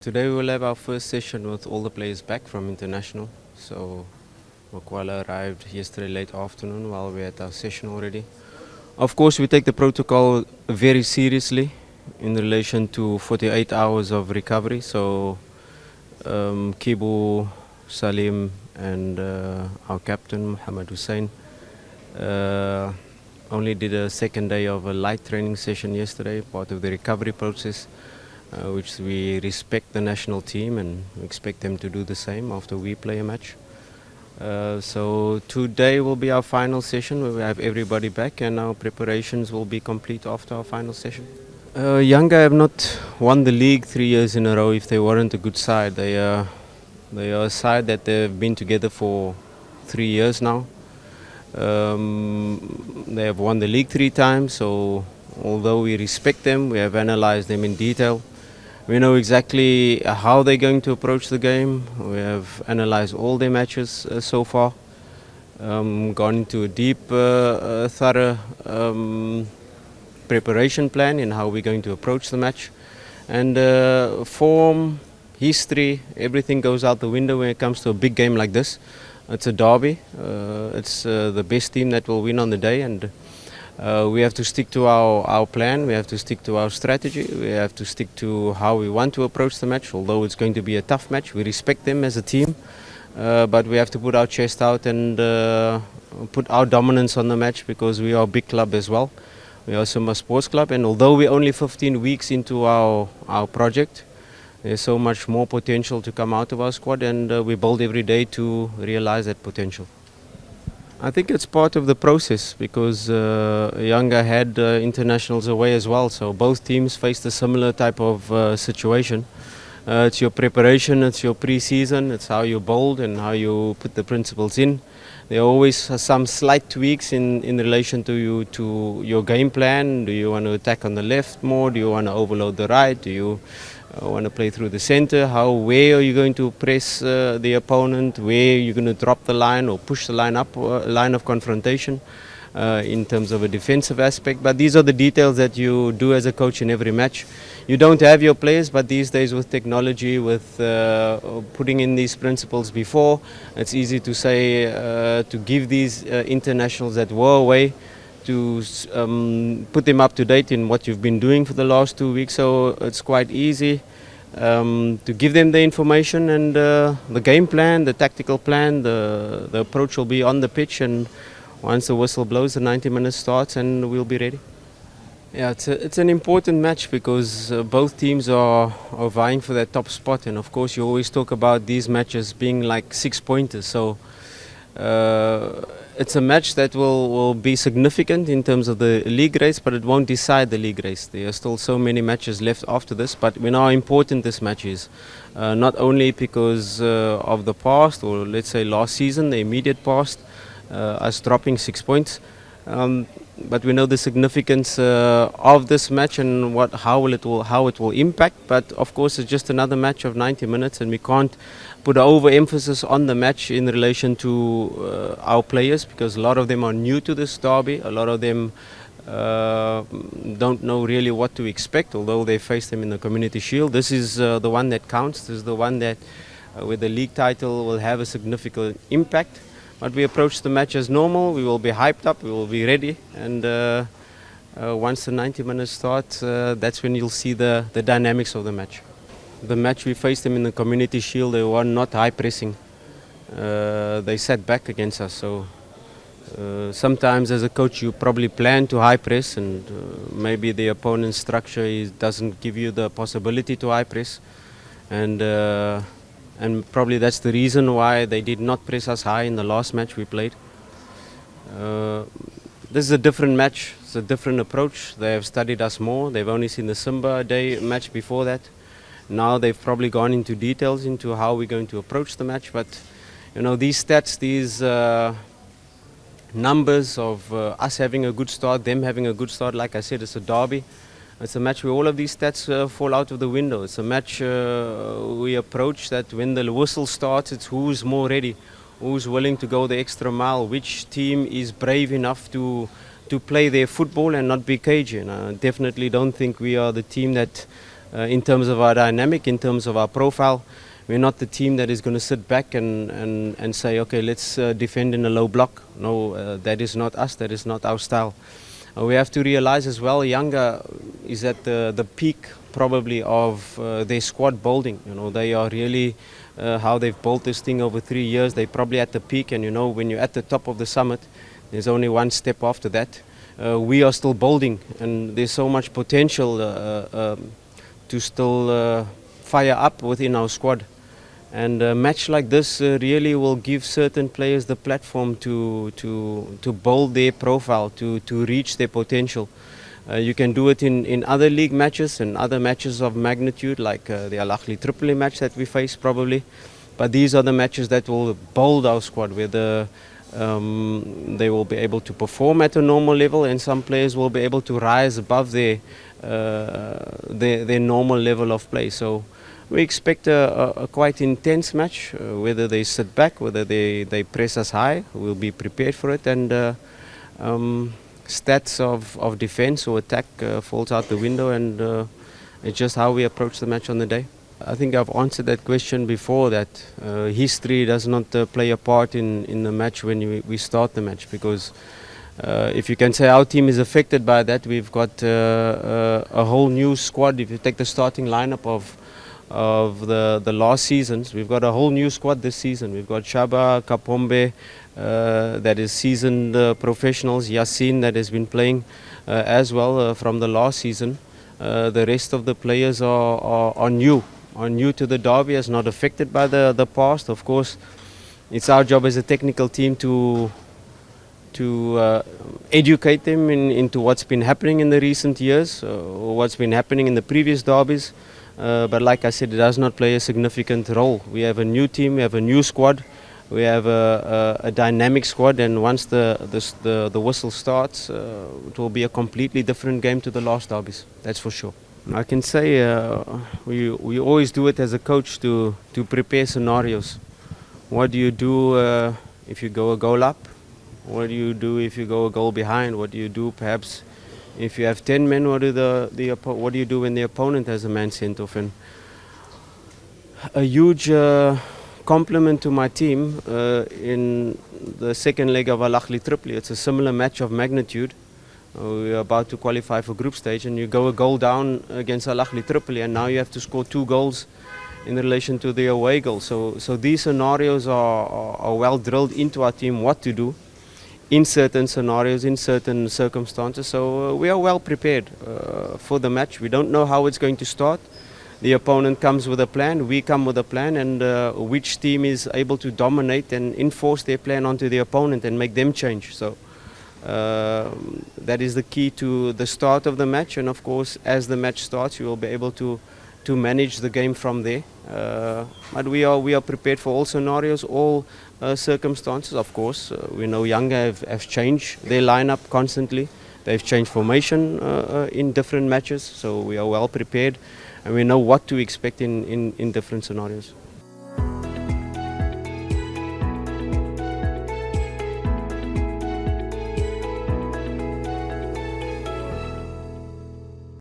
Today we will have our first session with all the players back from international. So Makwala arrived yesterday late afternoon while we had our session already. Of course, we take the protocol very seriously in relation to 48 hours of recovery. So Kibu, Salim and our captain Muhammad Hussein only did a second day of a light training session yesterday, part of the recovery process. Which we respect the national team and we expect them to do the same after we play a match. So today will be our final session where we have everybody back and our preparations will be complete after our final session. Yanga have not won the league 3 years in a row if they weren't a good side. They are a side that they've been together for 3 years now. They have won the league 3 times, so although we respect them, we have analyzed them in detail. We know exactly how they're going to approach the game. We have analyzed all their matches so far, gone into a deep, thorough preparation plan in how we're going to approach the match. And form, history, everything goes out the window when it comes to a big game like this. It's a derby. It's the best team that will win on the day, and we have to stick to our plan, we have to stick to our strategy, we have to stick to how we want to approach the match. Although it's going to be a tough match, we respect them as a team, but we have to put our chest out and put our dominance on the match because we are a big club as well. We are Simba Sports Club, and although we're only 15 weeks into our project, there's so much more potential to come out of our squad, and we build every day to realize that potential. I think it's part of the process because Yanga had internationals away as well, so both teams faced a similar type of situation. It's your preparation, it's your pre-season, it's how you build and how you put the principles in. There are always some slight tweaks in relation to your game plan. Do you want to attack on the left more? Do you want to overload the right? Do you want to play through the center? Where are you going to press the opponent? Where are you going to drop the line or push the line up, line of confrontation in terms of a defensive aspect? But these are the details that you do as a coach in every match. You don't have your players, but these days with technology, with putting in these principles before, it's easy to say, to give these internationals that were away, to put them up to date in what you've been doing for the last 2 weeks. So it's quite easy to give them the information and the game plan, the tactical plan, the approach will be on the pitch, and once the whistle blows, the 90 minutes starts and we'll be ready. Yeah, it's an important match because both teams are vying for that top spot, and of course you always talk about these matches being like 6-pointers. So it's a match that will be significant in terms of the league race, but it won't decide the league race. There are still so many matches left after this, but we know how important this match is. Not only because of the past, or let's say last season, the immediate past, us dropping 6 points, but we know the significance of this match and how it will impact. But of course, it's just another match of 90 minutes, and we can't put an overemphasis on the match in relation to our players because a lot of them are new to this derby. A lot of them don't know really what to expect, although they face them in the Community Shield. This is the one that counts. This is the one that with the league title will have a significant impact. But we approach the match as normal. We will be hyped up, we will be ready, and once the 90 minutes start, that's when you'll see the dynamics of the match. The match we faced them in the Community Shield, they were not high pressing. They sat back against us, so sometimes as a coach you probably plan to high press, and maybe the opponent's structure doesn't give you the possibility to high press, and probably that's the reason why they did not press us high in the last match we played. This is a different match, it's a different approach. They have studied us more. They've only seen the Simba Day match before that. Now they've probably gone into details into how we're going to approach the match. But you know, these stats, these numbers of us having a good start, them having a good start, like I said, it's a derby. It's a match where all of these stats fall out of the window. It's a match we approach that when the whistle starts, it's who's more ready, who's willing to go the extra mile, which team is brave enough to play their football and not be cagey. And I definitely don't think we are the team that in terms of our dynamic, in terms of our profile. We're not the team that is going to sit back and say, okay, let's defend in a low block. No, that is not us, that is not our style. We have to realize as well, Yanga is at the peak probably of their squad building. You know, they are really how they've built this thing over 3 years. They're probably at the peak, and you know, when you're at the top of the summit, there's only one step after that. We are still building, and there's so much potential to still fire up within our squad. And a match like this really will give certain players the platform to build their profile, to reach their potential. You can do it in other league matches and other matches of magnitude, like the Al Ahly Tripoli match that we face probably. But these are the matches that will build our squad, where they will be able to perform at a normal level, and some players will be able to rise above their normal level of play. So we expect a quite intense match, whether they sit back, whether they press us high, we'll be prepared for it. And stats of defense or attack falls out the window, and it's just how we approach the match on the day. I think I've answered that question before, that history does not play a part in the match when we start the match, because if you can say our team is affected by that, we've got a whole new squad. If you take the starting lineup of the last seasons, we've got a whole new squad this season. We've got Shaba, Kapombe, that is seasoned professionals, Yasin that has been playing as well from the last season. The rest of the players are new to the derby, as not affected by the past. Of course, it's our job as a technical team to educate them into what's been happening in the recent years, or what's been happening in the previous derbies. But like I said, it does not play a significant role. We have a new team, we have a new squad, we have a dynamic squad, and once the whistle starts, it will be a completely different game to the last derbies, that's for sure. I can say we always do it as a coach to prepare scenarios. What do you do if you go a goal up? What do you do if you go a goal behind? What do you do perhaps if you have 10 men? What do you do when the opponent has a man sent off? And a huge compliment to my team in the second leg of Al Ahly Tripoli. It's a similar match of magnitude. We are about to qualify for group stage, and you go a goal down against Al Ahly Tripoli, and now you have to score 2 goals in relation to the away goal. So these scenarios are well drilled into our team, what to do in certain scenarios, in certain circumstances. So we are well prepared for the match. We don't know how it's going to start. The opponent comes with a plan, we come with a plan, and which team is able to dominate and enforce their plan onto the opponent and make them change. So that is the key to the start of the match, and of course as the match starts you will be able to manage the game from there. But we are prepared for all scenarios, all circumstances. Of course, we know Yanga have changed their lineup constantly. They've changed formation in different matches, so we are well prepared, and we know what to expect in different scenarios.